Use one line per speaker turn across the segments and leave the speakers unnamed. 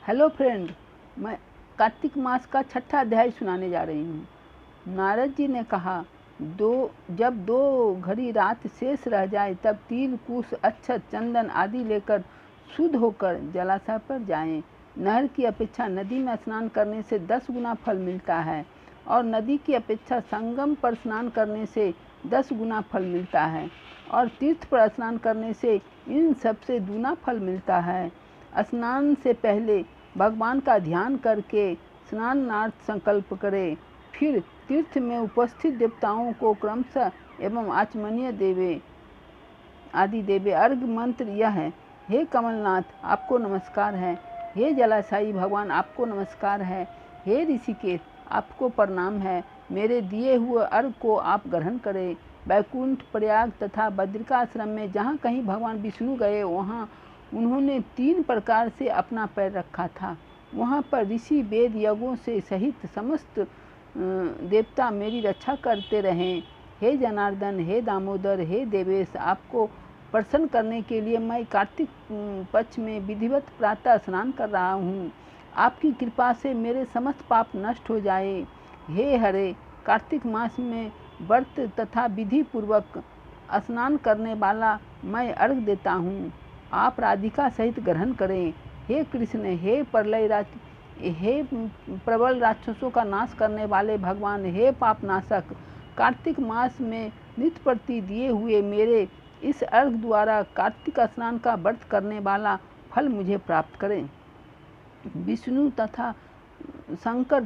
Hello friend, मैं कार्तिक मास का छठा अध्याय सुनाने जा रही हूँ। नारद जी ने कहा, जब 2 घड़ी रात शेष रह जाए तब तिल, कुश, अक्षत, चंदन आदि लेकर शुद्ध होकर जलाशय पर जाएं। नहर की अपेक्षा नदी में स्नान करने से 10 गुना फल मिलता है और नदी की अपेक्षा संगम पर स्नान करने से 10 गुना फल मिलता है और तीर्थ पर स्नान करने से इन सबसे दूना फल मिलता है। स्नान से पहले भगवान का ध्यान करके स्नानार्थ संकल्प करें। फिर तीर्थ में उपस्थित देवताओं को क्रमशः एवं आचमनीय देवे आदि देवे। अर्घ मंत्र यह है: हे कमलनाथ, आपको नमस्कार है। हे जलाशायी भगवान, आपको नमस्कार है। हे ऋषिकेश, आपको प्रणाम है। मेरे दिए हुए अर्घ को आप ग्रहण करें। वैकुंठ, प्रयाग तथा बद्रिकाश्रम में जहाँ कहीं भगवान विष्णु गए वहाँ उन्होंने 3 प्रकार से अपना पैर रखा था। वहाँ पर ऋषि वेद यज्ञों से सहित समस्त देवता मेरी रक्षा करते रहें। हे जनार्दन, हे दामोदर, हे देवेश, आपको प्रसन्न करने के लिए मैं कार्तिक पक्ष में विधिवत प्रातः स्नान कर रहा हूँ। आपकी कृपा से मेरे समस्त पाप नष्ट हो जाए। हे हरे, कार्तिक मास में व्रत तथा विधि पूर्वक स्नान करने वाला मैं अर्घ देता हूँ। आप राधिका सहित ग्रहण करें। हे कृष्ण, हे प्रबल राक्षसों का नाश करने वाले भगवान, हे पापनाशक, कार्तिक मास में नित्य प्रति दिए हुए मेरे इस अर्घ द्वारा कार्तिक स्नान का व्रत करने वाला फल मुझे प्राप्त करें। विष्णु तथा शंकर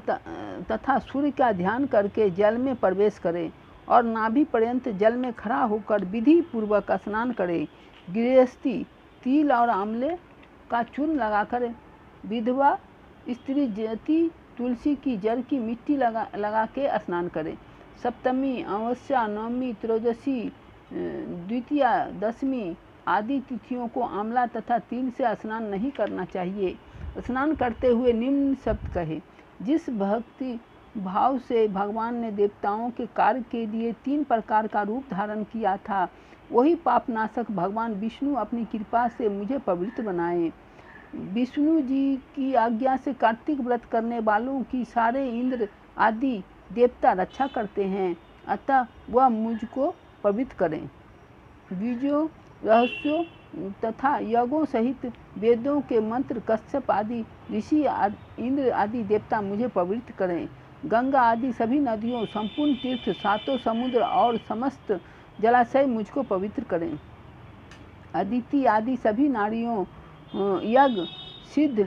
तथा सूर्य का ध्यान करके जल में प्रवेश करें और नाभि पर्यंत जल में खड़ा होकर विधि पूर्वक स्नान करें। गृहस्थी तिल और आंवले का चूर्ण लगाकर विधवा स्त्री जति तुलसी की जड़ की मिट्टी लगा के स्नान करें। सप्तमी, अमावस्या, नवमी, त्रयोदशी, द्वितीया, दशमी आदि तिथियों को आंवला तथा तिल से स्नान नहीं करना चाहिए। स्नान करते हुए निम्न शब्द कहे: जिस भक्ति भाव से भगवान ने देवताओं के कार्य के लिए 3 प्रकार का रूप धारण किया था, वही पापनाशक भगवान विष्णु अपनी कृपा से मुझे पवित्र बनाए। विष्णु जी की आज्ञा से कार्तिक व्रत करने वालों की सारे इंद्र आदि देवता रक्षा करते हैं, अतः वह मुझको पवित्र करें। बीजों, रहस्यों तथा यज्ञों सहित वेदों के मंत्र, कश्यप आदि ऋषि, इंद्र आदि देवता मुझे पवित्र करें। गंगा आदि सभी नदियों, संपूर्ण तीर्थ, 7 समुद्र और समस्त जलाशय मुझको पवित्र करें। अदिति आदि सभी नारियों, यज्ञ, सिद्ध,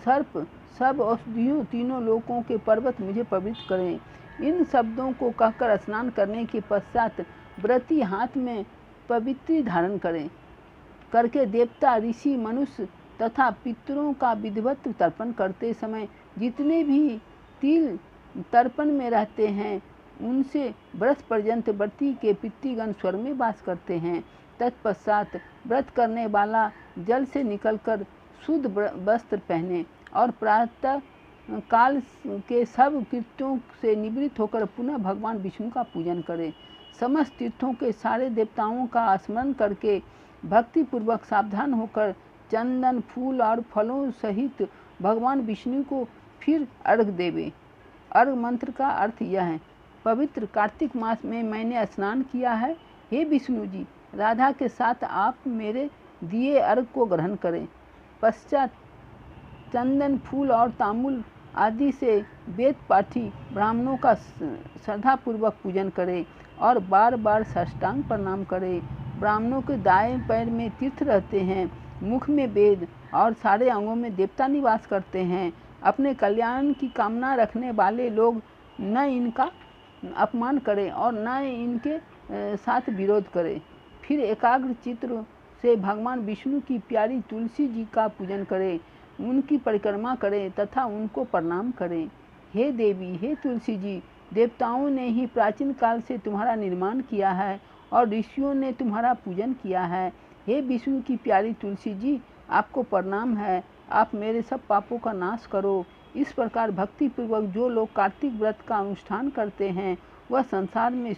सर्प, सब औषधियों, तीनों लोकों के पर्वत मुझे पवित्र करें। इन शब्दों को कहकर स्नान करने के पश्चात व्रती हाथ में पवित्री धारण करके देवता, ऋषि, मनुष्य तथा पितरों का विधिवत तर्पण करते समय जितने भी तिल तर्पण में रहते हैं उनसे वर्ष पर्यंत व्रती के पितृगण स्वर्ग में वास करते हैं। तत्पश्चात व्रत करने वाला जल से निकलकर शुद्ध वस्त्र पहने और प्रातः काल के सब कृत्यों से निवृत्त होकर पुनः भगवान विष्णु का पूजन करें। समस्त तीर्थों के सारे देवताओं का स्मरण करके भक्तिपूर्वक सावधान होकर चंदन, फूल और फलों सहित भगवान विष्णु को फिर अर्घ देवे। अर्घ मंत्र का अर्थ यह है: पवित्र कार्तिक मास में मैंने स्नान किया है। हे विष्णु जी, राधा के साथ आप मेरे दिए अर्घ को ग्रहण करें। पश्चात चंदन, फूल और तांबूल आदि से वेद पाठी ब्राह्मणों का श्रद्धापूर्वक पूजन करें और बार बार साष्टांग प्रणाम करें। ब्राह्मणों के दाएं पैर में तीर्थ रहते हैं, मुख में वेद और सारे अंगों में देवता निवास करते हैं। अपने कल्याण की कामना रखने वाले लोग न इनका अपमान करें और न इनके साथ विरोध करें। फिर एकाग्र चित्त से भगवान विष्णु की प्यारी तुलसी जी का पूजन करें, उनकी परिक्रमा करें तथा उनको प्रणाम करें। हे देवी, हे तुलसी जी, देवताओं ने ही प्राचीन काल से तुम्हारा निर्माण किया है और ऋषियों ने तुम्हारा पूजन किया है। हे विष्णु की प्यारी तुलसी जी, आपको प्रणाम है। आप मेरे सब पापों का नाश करो। इस प्रकार भक्तिपूर्वक जो लोग कार्तिक व्रत का अनुष्ठान करते हैं वह संसार में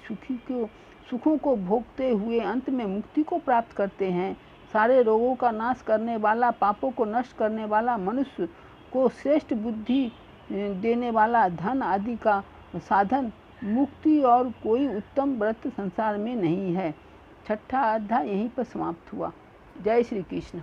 सुखों को भोगते हुए अंत में मुक्ति को प्राप्त करते हैं। सारे रोगों का नाश करने वाला, पापों को नष्ट करने वाला, मनुष्य को श्रेष्ठ बुद्धि देने वाला धन आदि का साधन मुक्ति और कोई उत्तम व्रत संसार में नहीं है। छठा अध्याय यहीं पर समाप्त हुआ। जय श्री कृष्ण।